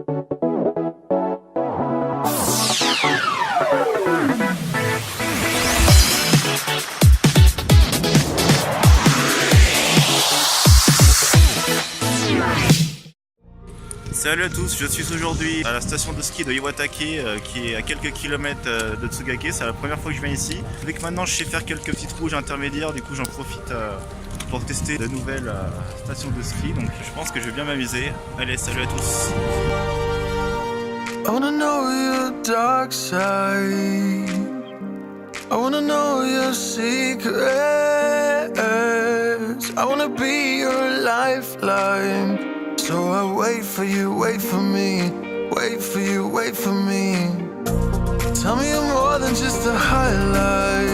Salut à tous, je suis aujourd'hui à la station de ski de Iwatake qui est à quelques kilomètres de Tsugake. C'est la première fois que je viens ici. Vu que maintenant je sais faire quelques petites rouges intermédiaires, du coup j'en profite pour tester de nouvelles stations de ski. Donc je pense que je vais bien m'amuser. Allez, salut à tous. I wanna know your dark side. I wanna know your secrets. I wanna be your lifeline. So I wait for you, wait for me. Wait for you, wait for me. Tell me you're more than just a highlight.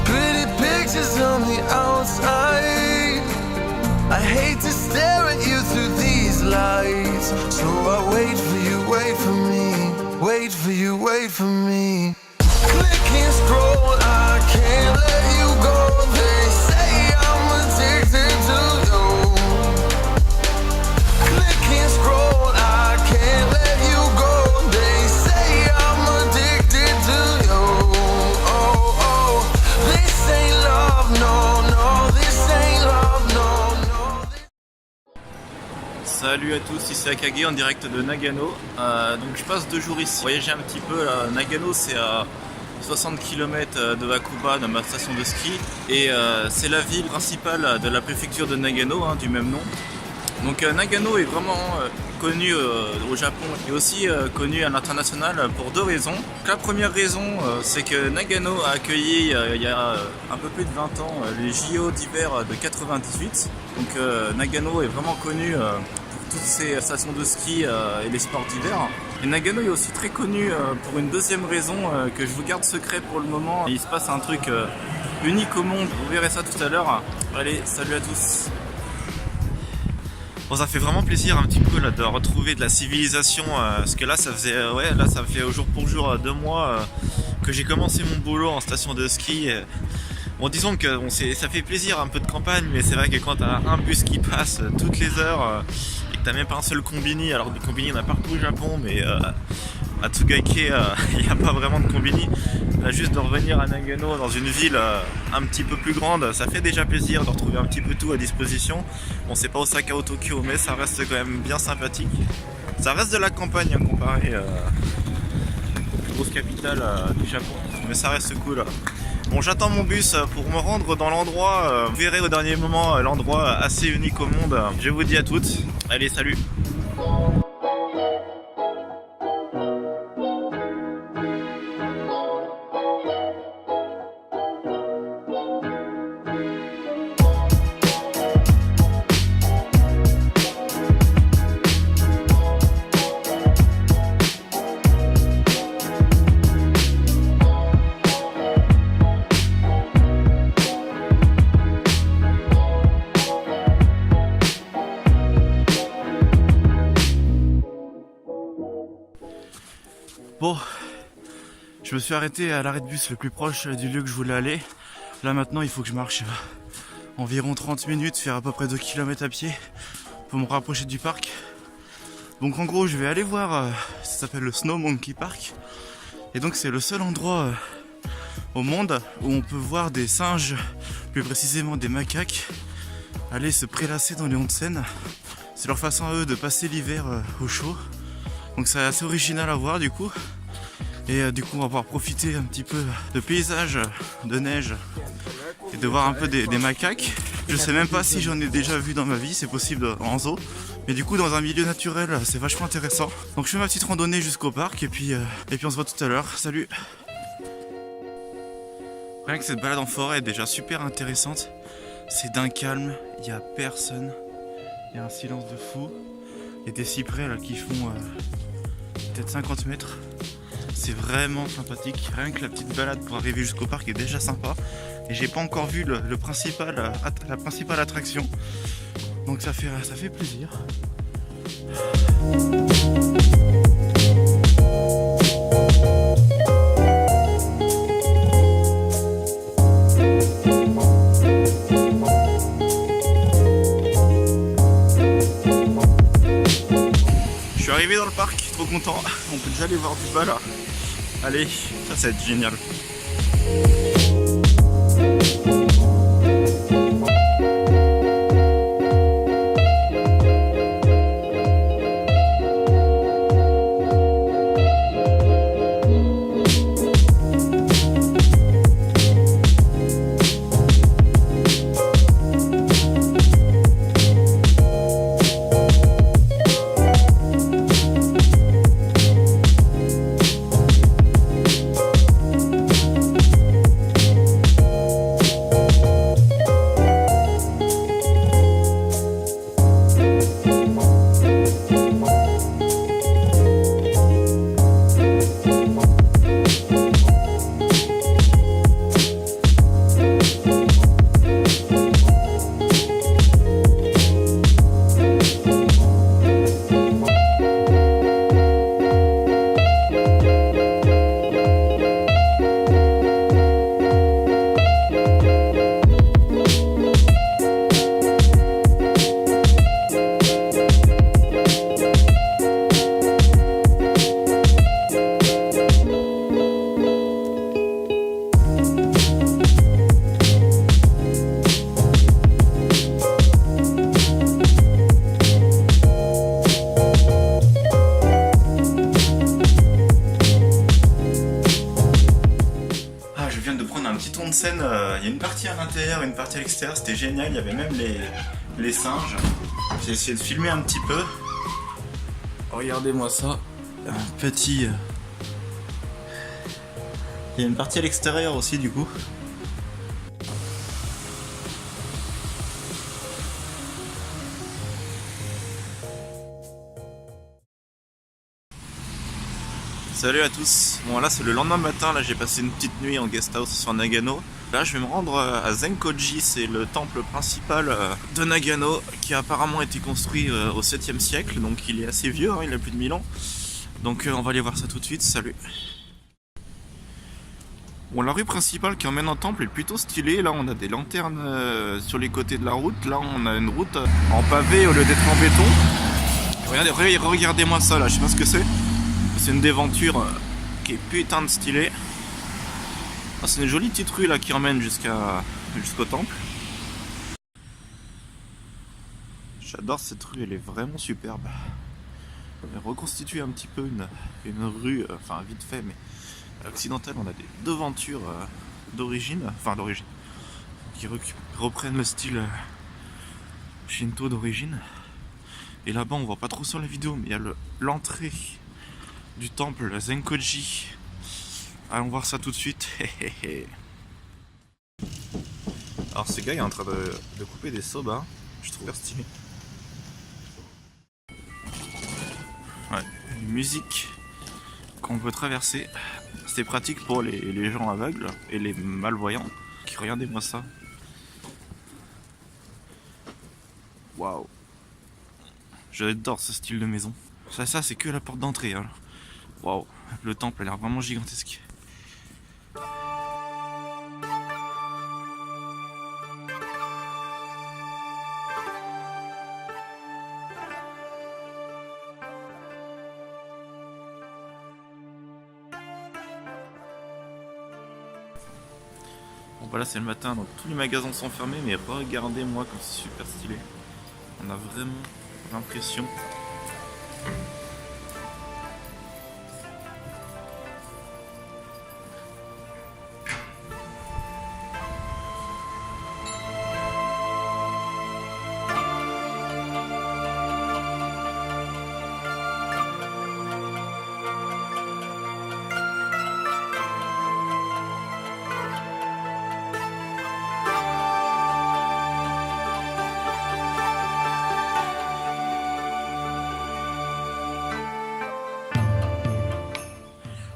Pretty pictures on the outside. I hate to stare at you through these lights. So I wait for you, wait for me. Wait for you, wait for me. Click and scroll, I can't let you go. They say I'm addicted to you. Click and scroll, I can't let you go. They say I'm addicted to you. Oh, oh, this ain't love, no, no, this ain't love, no, no. Salut à tous, ici Akage en direct de Nagano. Donc je passe 2 jours ici. Voyager un petit peu. Nagano, c'est à 60 km de Hakuba, de ma station de ski. Et c'est la ville principale de la préfecture de Nagano, du même nom. Donc Nagano est vraiment connu au Japon et aussi connu à l'international pour 2 raisons. La première raison, c'est que Nagano a accueilli il y a un peu plus de 20 ans les JO d'hiver de 98. Donc Nagano est vraiment connu pour toutes ces stations de ski et les sports d'hiver. Et Nagano est aussi très connu pour une deuxième raison que je vous garde secret pour le moment. Il se passe un truc unique au monde, vous verrez ça tout à l'heure. Allez, salut à tous. Bon, ça fait vraiment plaisir un petit peu là, de retrouver de la civilisation, parce que là ça faisait ça fait au jour pour jour 2 mois que j'ai commencé mon boulot en station de ski. Bon, disons que ça fait plaisir un peu de campagne, mais c'est vrai que quand t'as un bus qui passe toutes les heures et que t'as même pas un seul combini, alors des combini il y en a partout au Japon, mais à Tsugake il n'y a pas vraiment de combini. Là, juste de revenir à Nagano dans une ville un petit peu plus grande, ça fait déjà plaisir de retrouver un petit peu tout à disposition. Bon, c'est pas Osaka ou Tokyo, mais ça reste quand même bien sympathique. Ça reste de la campagne comparé aux plus grosses capitales du Japon, mais ça reste cool. Bon, j'attends mon bus pour me rendre dans l'endroit. Vous verrez au dernier moment l'endroit assez unique au monde. Je vous dis à toutes. Allez, salut. Bon, je me suis arrêté à l'arrêt de bus le plus proche du lieu que je voulais aller. Là maintenant il faut que je marche environ 30 minutes, faire à peu près 2 km à pied pour me rapprocher du parc. Donc en gros je vais aller voir, ça s'appelle le Snow Monkey Park. Et donc c'est le seul endroit au monde où on peut voir des singes, plus précisément des macaques, aller se prélasser dans les onsen. C'est leur façon à eux de passer l'hiver au chaud. Donc c'est assez original à voir du coup. Et du coup on va pouvoir profiter un petit peu de paysages, de neige et de voir un peu des macaques. Je sais même pas si j'en ai déjà vu dans ma vie, c'est possible en zoo. Mais du coup dans un milieu naturel c'est vachement intéressant. Donc je fais ma petite randonnée jusqu'au parc et puis on se voit tout à l'heure. Salut. Rien que cette balade en forêt est déjà super intéressante. C'est d'un calme, il n'y a personne. Il y a un silence de fou. Il y a des cyprès là qui font peut-être 50 mètres. C'est vraiment sympathique. Rien que la petite balade pour arriver jusqu'au parc est déjà sympa. Et j'ai pas encore vu la principale attraction. Donc ça fait plaisir. arrivé dans le parc, trop content. On peut déjà aller voir du bas là. Allez, ça va être génial. De scène, il y a une partie à l'intérieur, une partie à l'extérieur, c'était génial, il y avait même les singes. J'ai essayé de filmer un petit peu. Regardez-moi ça, un petit... Il y a une partie à l'extérieur aussi du coup. Salut à tous. Bon là c'est le lendemain matin, là j'ai passé une petite nuit en guest house sur Nagano. Là je vais me rendre à Zenkoji, c'est le temple principal de Nagano qui a apparemment été construit au 7e siècle, donc il est assez vieux, hein, il a plus de 1000 ans. Donc on va aller voir ça tout de suite, salut. Bon, la rue principale qui emmène au temple est plutôt stylée, là on a des lanternes sur les côtés de la route, là on a une route en pavé au lieu d'être en béton. Regardez-moi ça là, je sais pas ce que c'est. C'est une déventure qui est putain de stylée. Ah, c'est une jolie petite rue là qui emmène jusqu'au temple. J'adore cette rue, elle est vraiment superbe. Elle reconstitue un petit peu une rue, enfin vite fait, mais occidentale. On a des devantures d'origine, qui reprennent le style Shinto d'origine. Et là-bas, on voit pas trop sur la vidéo, mais il y a l'entrée du temple, la Zenkoji. Allons voir ça tout de suite. Alors ce gars est en train de couper des soba, je trouve ça stylé. Ouais, une musique qu'on peut traverser. C'est pratique pour les gens aveugles et les malvoyants. Regardez-moi ça. Waouh. J'adore ce style de maison. Ça c'est que la porte d'entrée. Hein. Waouh, le temple a l'air vraiment gigantesque. Bon bah là c'est le matin, donc tous les magasins sont fermés, mais regardez-moi comme c'est super stylé. On a vraiment l'impression.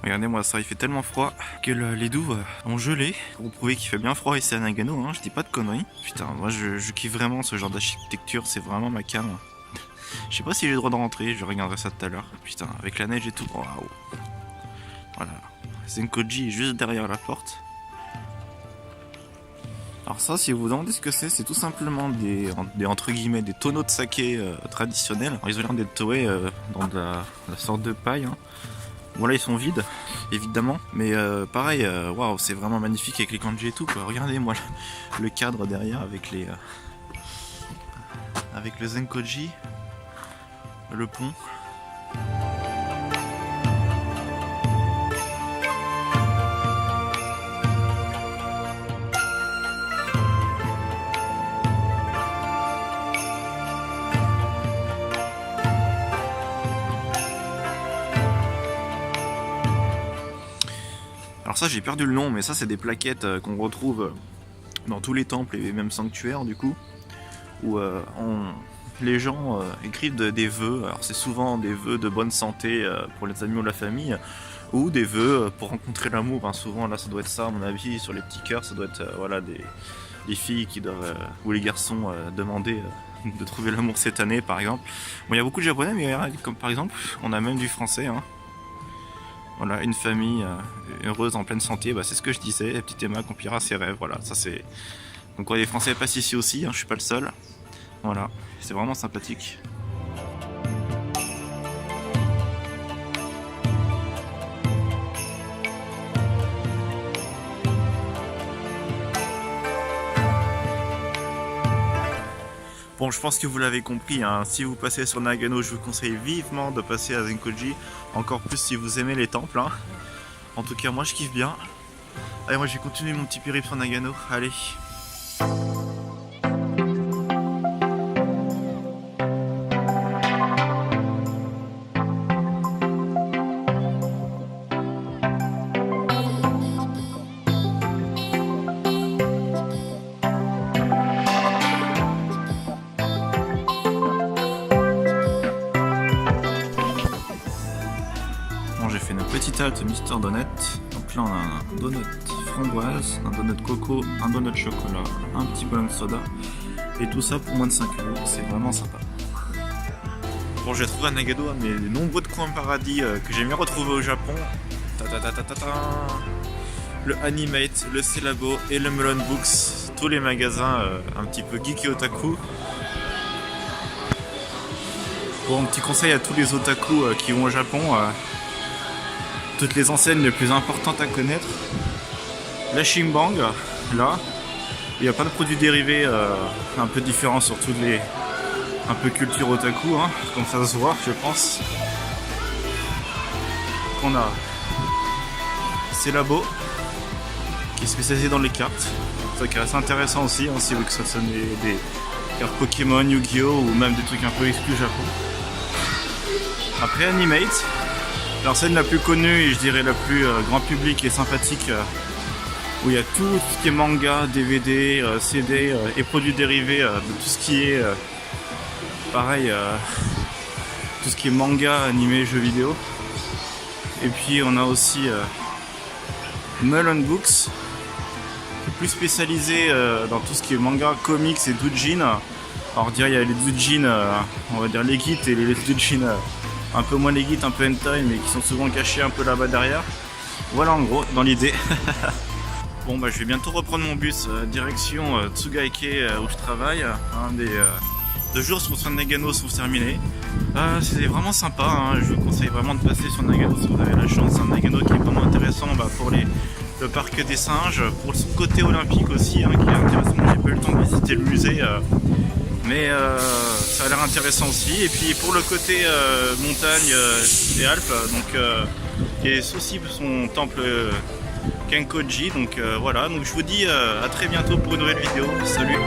Regardez-moi ça, il fait tellement froid que les douves ont gelé. Pour prouver qu'il fait bien froid ici à Nagano, hein, je dis pas de conneries. Putain, moi je kiffe vraiment ce genre d'architecture, c'est vraiment ma came. Je sais pas si j'ai le droit de rentrer, je regarderai ça tout à l'heure. Putain, avec la neige et tout, waouh. Voilà, Zenkoji est juste derrière la porte. Alors ça, si vous vous demandez ce que c'est tout simplement des entre guillemets des tonneaux de saké traditionnels. Alors, ils ont l'air d'être toés dans de la sorte de paille. Hein. Bon là ils sont vides, évidemment, mais pareil, waouh, c'est vraiment magnifique avec les kanji et tout, quoi. Regardez-moi le cadre derrière avec les avec le Zenkoji, le pont. Alors ça j'ai perdu le nom, mais ça c'est des plaquettes qu'on retrouve dans tous les temples et même sanctuaires du coup, où les gens écrivent des vœux. Alors c'est souvent des vœux de bonne santé pour les amis ou la famille, ou des vœux pour rencontrer l'amour. Hein. Souvent là ça doit être ça à mon avis, sur les petits cœurs ça doit être voilà, des filles qui doivent, ou les garçons demander de trouver l'amour cette année par exemple. Bon il y a beaucoup de japonais, mais comme par exemple on a même du français. Hein. Voilà, une famille heureuse en pleine santé, bah, c'est ce que je disais, la petite Emma accomplira ses rêves, voilà, ça c'est... Donc ouais, les Français passent ici aussi, hein, je suis pas le seul. Voilà, c'est vraiment sympathique. Bon, je pense que vous l'avez compris, hein. Si vous passez sur Nagano, je vous conseille vivement de passer à Zenkoji, encore plus si vous aimez les temples. Hein. En tout cas, moi je kiffe bien. Allez, moi je vais continuer mon petit périple sur Nagano. Allez. J'ai fait une petite halte Mister Donut. Donc là on a un donut framboise, un donut coco, un donut chocolat, un petit ballon de soda. Et tout ça pour moins de 5 €. C'est vraiment sympa. Bon, j'ai trouvé à Nagano mes nombreux de coins paradis que j'ai bien retrouvé au Japon. Le Animate, le Celabo et le Melon Books. Tous les magasins un petit peu geek et otaku. Bon, petit conseil à tous les otaku qui vont au Japon. Toutes les enseignes les plus importantes à connaître. La Shimbang, là, il n'y a pas de produits dérivés un peu différents sur toutes les un peu culture otaku, hein, comme ça se voit, je pense. On a Celabo, qui est spécialisé dans les cartes. Ça qui reste intéressant aussi, hein, si vous voulez que ça sonne des cartes Pokémon, Yu-Gi-Oh! Ou même des trucs un peu exclus Japon. Après Animate. L'enseigne la plus connue et je dirais la plus grand public et sympathique, où il y a tout ce qui est manga, DVD, CD et produits dérivés de tout ce qui est pareil, tout ce qui est manga, animé, jeux vidéo. Et puis on a aussi Melon Books, plus spécialisé dans tout ce qui est manga, comics et doujin. Alors dire il y a les doujin, on va dire les gits et les doujin un peu moins les gits, un peu hentai, mais qui sont souvent cachés un peu là-bas derrière. Voilà en gros, dans l'idée. Bon bah je vais bientôt reprendre mon bus direction Tsugaike où je travaille. Des 2 jours sur Nagano sont terminés. C'est vraiment sympa, hein. Je vous conseille vraiment de passer sur Nagano si vous avez la chance. C'est un Nagano qui est vraiment intéressant pour le parc des singes, pour son côté olympique aussi, hein, qui est intéressant. J'ai pas eu le temps de visiter le musée. Mais ça a l'air intéressant aussi. Et puis pour le côté montagne et Alpes, donc il y a aussi son temple Kenkoji. Donc voilà, donc je vous dis à très bientôt pour une nouvelle vidéo. Salut!